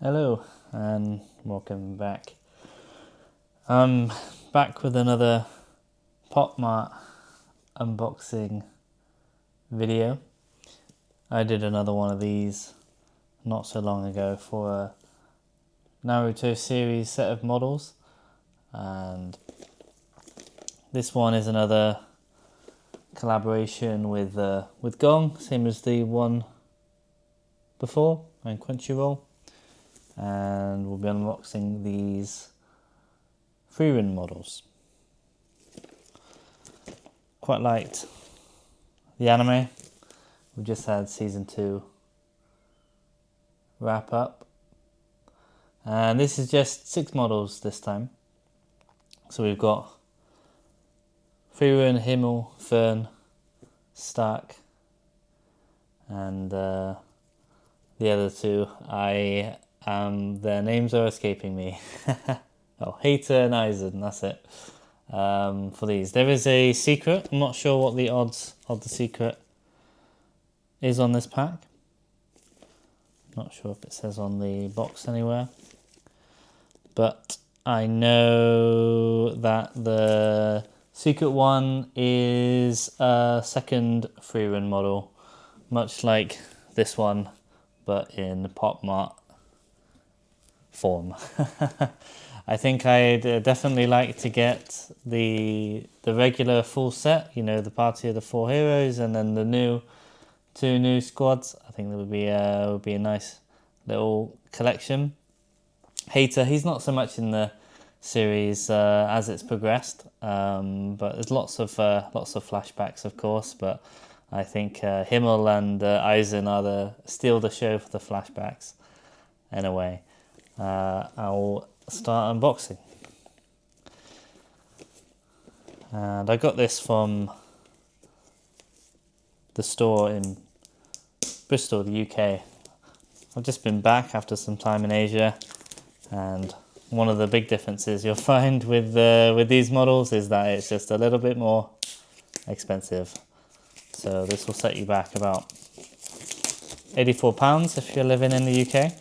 Hello and welcome back. I'm back with another Mart unboxing video. I did another one of these not so long ago for a Naruto series set of models, and this one is another collaboration with Gong, same as the one before, and Crunchyroll. And we'll be unboxing these Frieren models. Quite liked the anime. We've just had season 2 wrap up, and this is just 6 models this time. So we've got Frieren, Himmel, Fern, Stark, and the other two their names are escaping me. Oh, Hater and Eisen, that's it. For these, there is a secret. I'm not sure what the odds of the secret is on this pack. Not sure if it says on the box anywhere, but I know that the secret one is a second Frieren model, much like this one, but in Mart form. I think I'd definitely like to get the regular full set, you know, the party of the 4 heroes, and then the 2 new squads. I think that would be a nice little collection. Hater, he's not so much in the series as it's progressed, but there's lots of flashbacks, of course. But I think Himmel and Eisen are steal the show for the flashbacks in a way. I'll start unboxing. And I got this from the store in Bristol, the UK. I've just been back after some time in Asia, and one of the big differences you'll find with these models is that it's just a little bit more expensive. So this will set you back about £84 if you're living in the UK.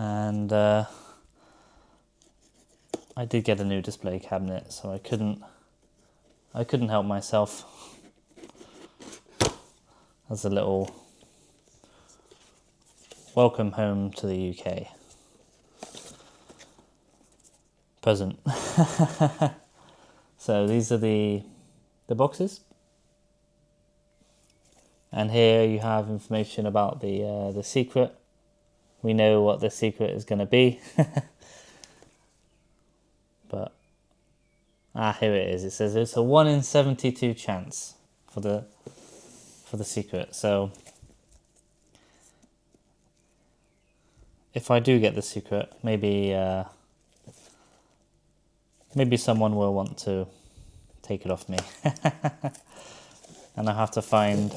And I did get a new display cabinet, so I couldn't help myself. As a little welcome home to the UK present. So these are the boxes, and here you have information about the secret. We know what the secret is going to be. But here it is. It says it's a 1 in 72 chance for the secret. So if I do get the secret, maybe someone will want to take it off me. And I have to find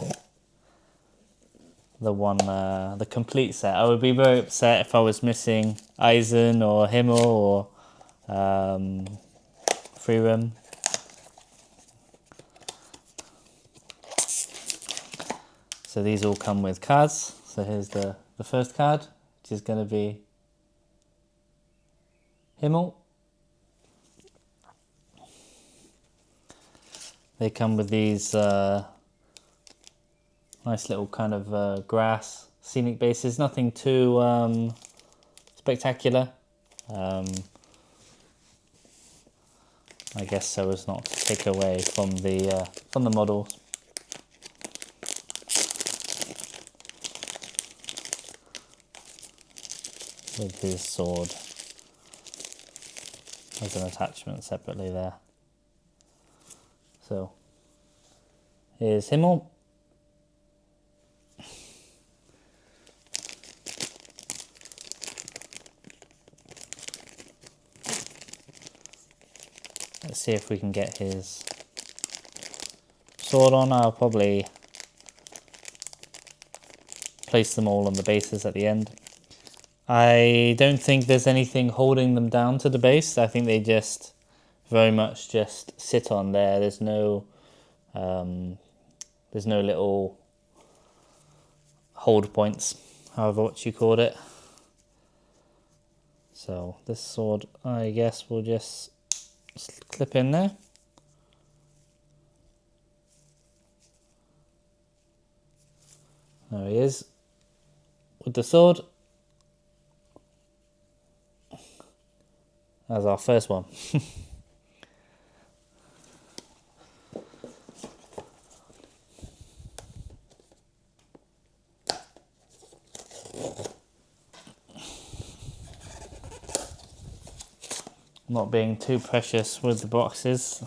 the complete set. I would be very upset if I was missing Eisen or Himmel or Frieren. So these all come with cards. So here's the first card, which is going to be Himmel. They come with these nice little kind of grass scenic bases. Nothing too spectacular. I guess so as not to take away from the models. With his sword as an attachment separately there. So here's Himmel. Let's see if we can get his sword on. I'll probably place them all on the bases at the end. I don't think there's anything holding them down to the base. I think they just very much just sit on there. There's no little hold points, however what you called it. So this sword, I guess, will just clip in there. There he is with the sword. That's our first one. Not being too precious with the boxes.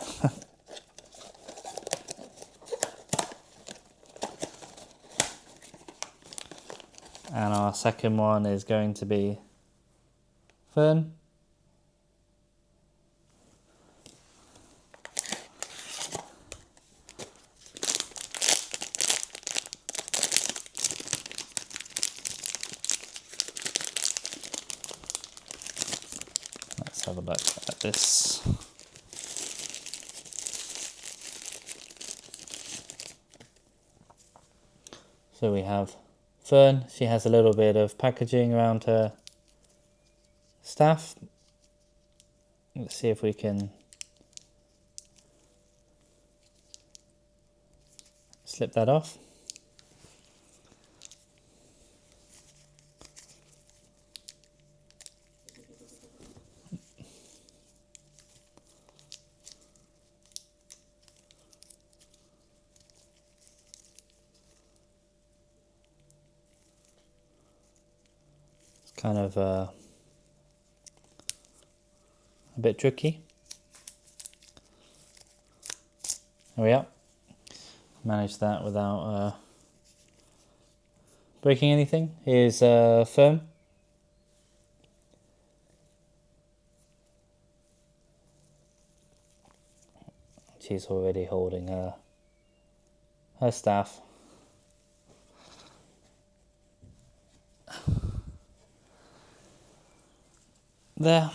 And our second one is going to be Fern. Let's have a look at this. So we have Fern. She has a little bit of packaging around her staff. Let's see if we can slip that off. Kind of a bit tricky. There we are. Managed that without breaking anything. Here's Fern. She's already holding her staff. There.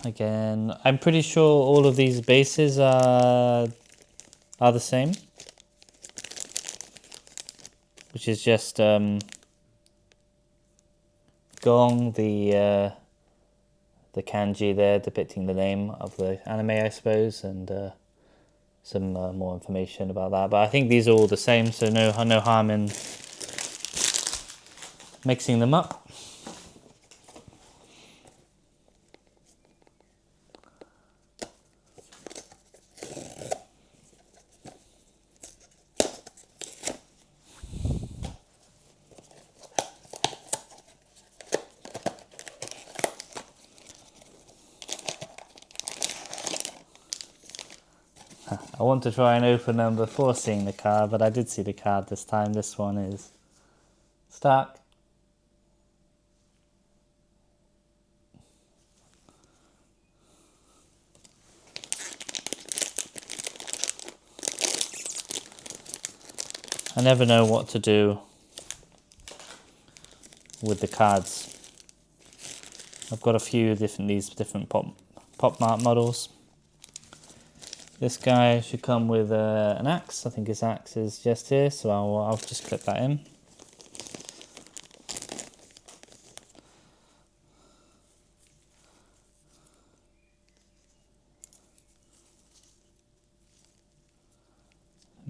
Again, I'm pretty sure all of these bases are the same, which is just Gong, the kanji there depicting the name of the anime, I suppose, and some more information about that. But I think these are all the same, so no harm in mixing them up. I want to try and open them before seeing the card, but I did see the card this time. This one is Stark. I never know what to do with the cards. I've got a few different pop Mart models. This guy should come with an axe. I think his axe is just here, so I'll just clip that in.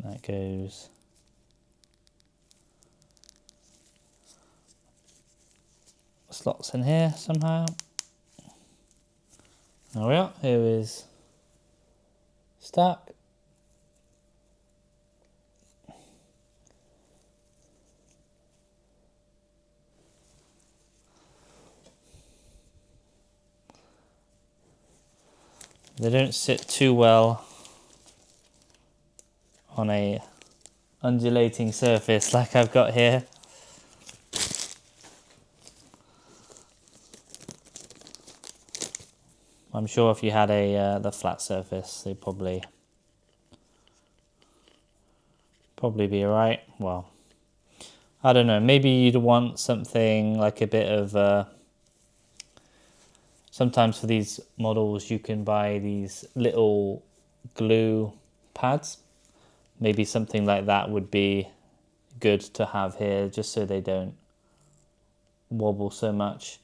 And that goes slots in here somehow. There we are. Here is Stark. They don't sit too well on a undulating surface like I've got here. I'm sure if you had the flat surface, they'd probably be alright. Well, I don't know. Maybe you'd want something like a bit of sometimes for these models you can buy these little glue pads. Maybe something like that would be good to have here, just so they don't wobble so much.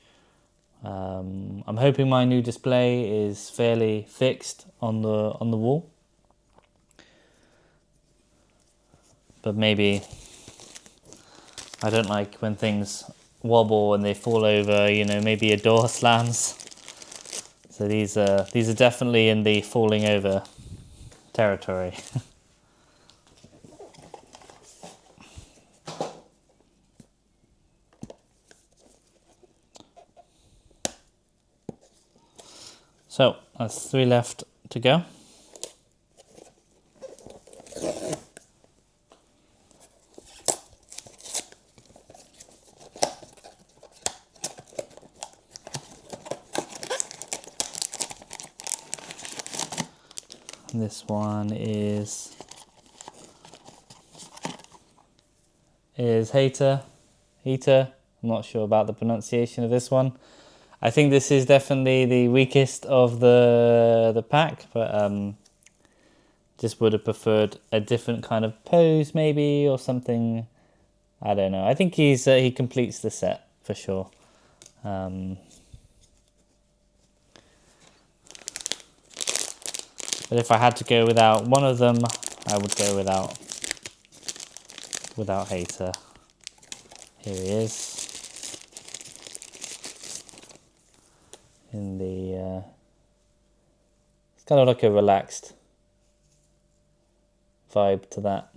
I'm hoping my new display is fairly fixed on the wall, but maybe I don't like when things wobble and they fall over. You know, maybe a door slams. So these are definitely in the falling over territory. So that's 3 left to go. This one is Heater. I'm not sure about the pronunciation of this one. I think this is definitely the weakest of the pack, but just would have preferred a different kind of pose maybe, or something. I don't know. I think he completes the set for sure. But if I had to go without one of them, I would go without Hater. Here he is. In the it's kind of like a relaxed vibe to that.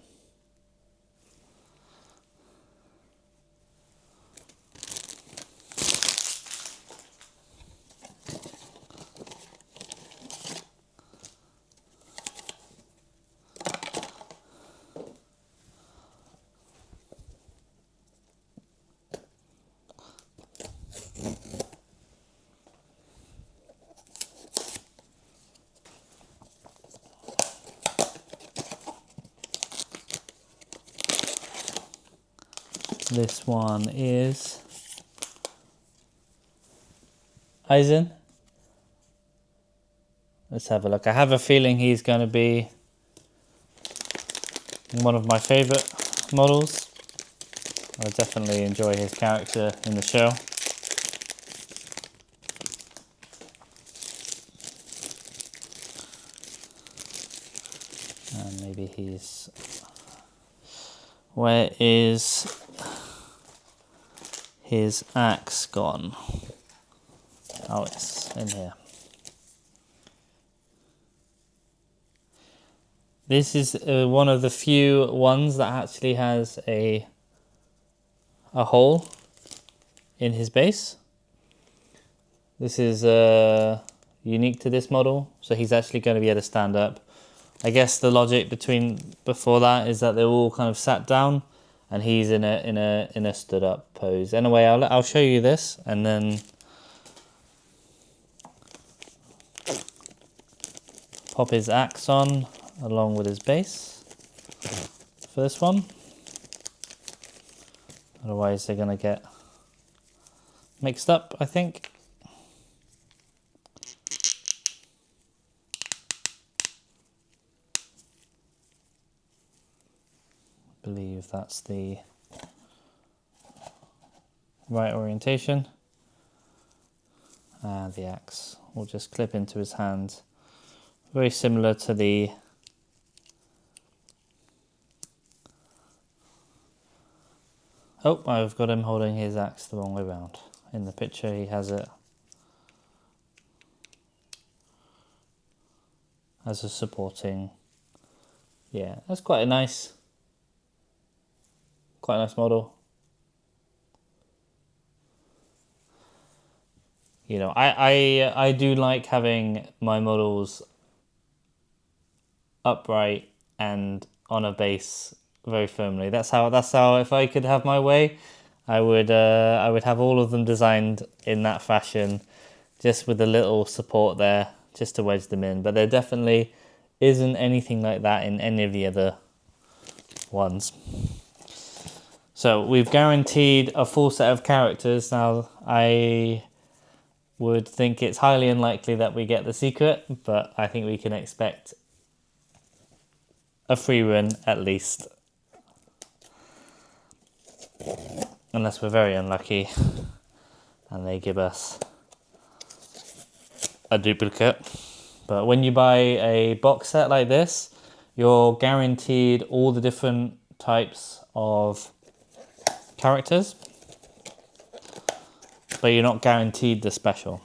This one is Eisen. Let's have a look. I have a feeling he's going to be one of my favourite models. I definitely enjoy his character in the show. And maybe he's... Where is his axe gone? Oh, it's in here. This is one of the few ones that actually has a hole in his base. This is unique to this model, so he's actually going to be able to stand up. I guess the logic before that is that they're all kind of sat down, and he's in a stood up pose. Anyway, I'll show you this, and then pop his axe on along with his base for this one. Otherwise, they're gonna get mixed up, I think. I believe that's the right orientation. And the axe will just clip into his hand. Very similar to the Oh, I've got him holding his axe the wrong way around. In the picture he has it as a supporting. Yeah, that's quite a nice model. You know, I do like having my models upright and on a base very firmly. That's how if I could have my way, I would have all of them designed in that fashion, just with a little support there just to wedge them in. But there definitely isn't anything like that in any of the other ones. So we've guaranteed a full set of characters. Now, I would think it's highly unlikely that we get the secret, but I think we can expect a Frieren at least. Unless we're very unlucky and they give us a duplicate. But when you buy a box set like this, you're guaranteed all the different types of characters, but you're not guaranteed the special.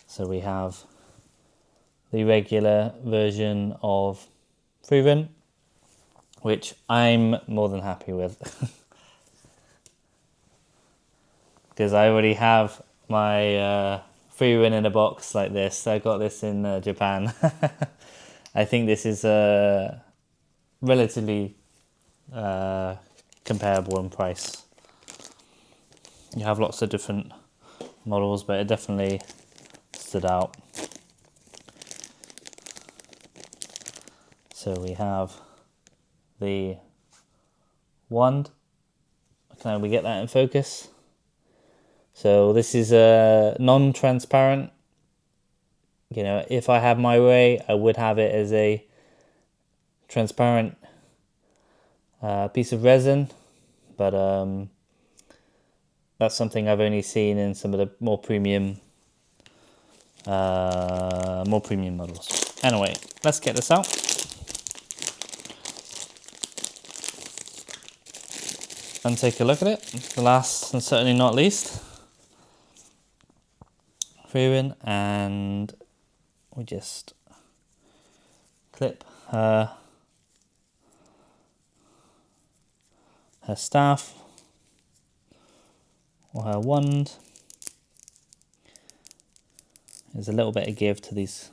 So we have the regular version of Frieren, which I'm more than happy with. Because I already have my Frieren in a box like this. I got this in Japan. I think this is relatively comparable in price. You have lots of different models, but it definitely stood out. So we have the wand. Can we get that in focus? So this is a non-transparent. You know, if I had my way, I would have it as a transparent piece of resin, but that's something I've only seen in some of the more premium models. Anyway, let's get this out. And take a look at it. The last and certainly not least, Frieren, and we just clip her staff or her wand. There's a little bit of give to these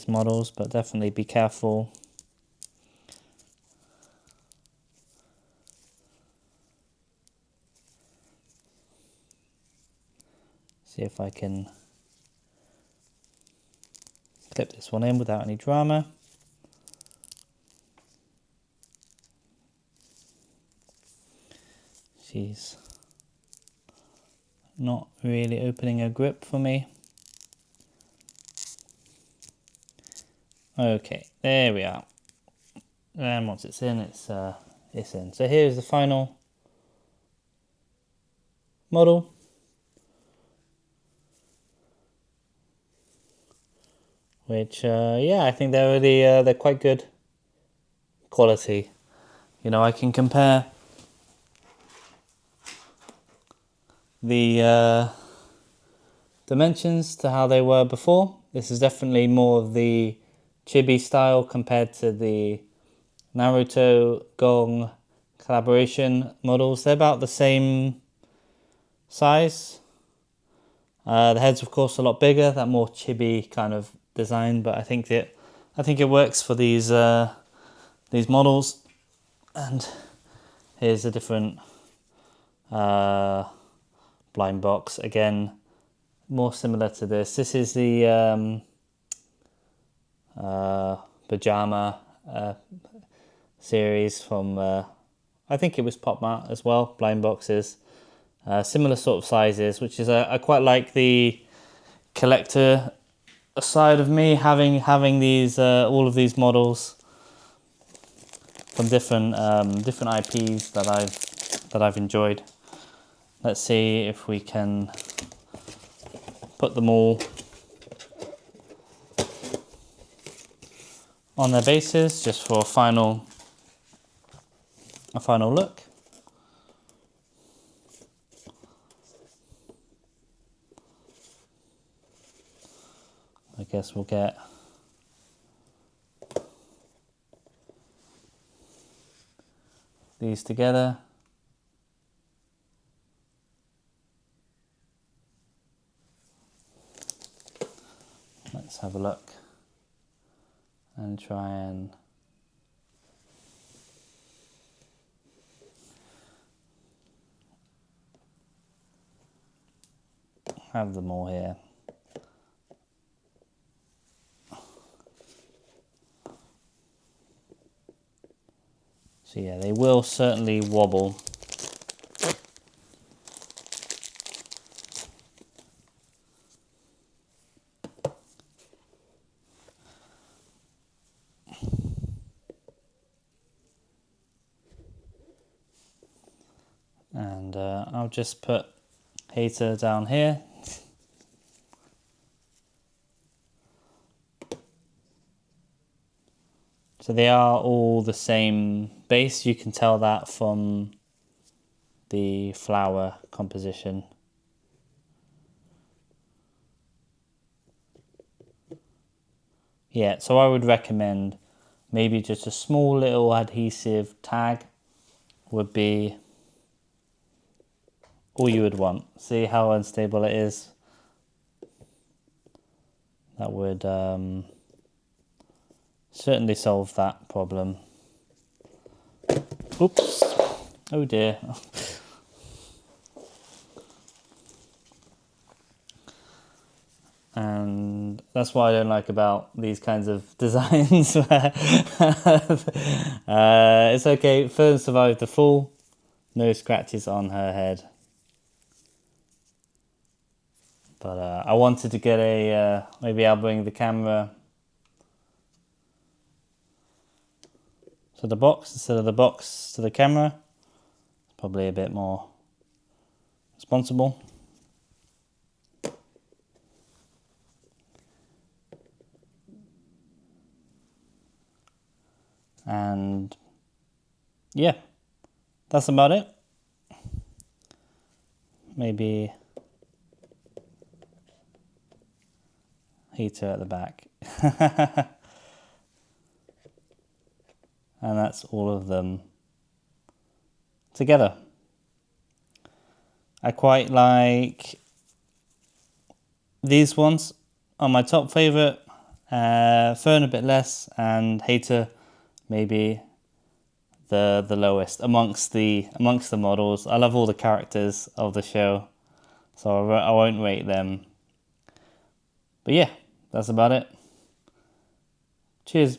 models, but definitely be careful. See if I can clip this one in without any drama. She's not really opening her grip for me. Okay, there we are. And once it's in, it's in. So here's the final model. Which, yeah, I think they're really, they're quite good quality. You know, I can compare the dimensions to how they were before. This is definitely more of the chibi style compared to the Naruto Gong collaboration models. They're about the same size. The head's of course a lot bigger, that more chibi kind of design, but I think it works for these models. And here's a different blind box, again more similar to this. This is the pajama series from I think it was Pop Mart as well, blind boxes. Similar sort of sizes, which is I quite like the collector side of me, having these all of these models from different IPs that I've enjoyed. Let's see if we can put them all on their bases just for a final look. I guess we'll get these together. Let's have a look and try and have them all here. So yeah, they will certainly wobble. I'll just put Hater down here. So they are all the same base. You can tell that from the flower composition. Yeah, so I would recommend maybe just a small little adhesive tag would be all you would want. See how unstable it is? That would certainly solve that problem. Oops. Oh dear. And that's what I don't like about these kinds of designs. It's okay, Fern survived the fall. No scratches on her head. But I wanted to get a, maybe I'll bring the camera to the box instead of the box to the camera. It's probably a bit more responsible. And yeah, that's about it. Maybe Heater at the back. And that's all of them together. I quite like these ones are my top favourite. Fern a bit less, and Hater maybe the lowest amongst the models. I love all the characters of the show, so I won't rate them. But yeah, that's about it. Cheers.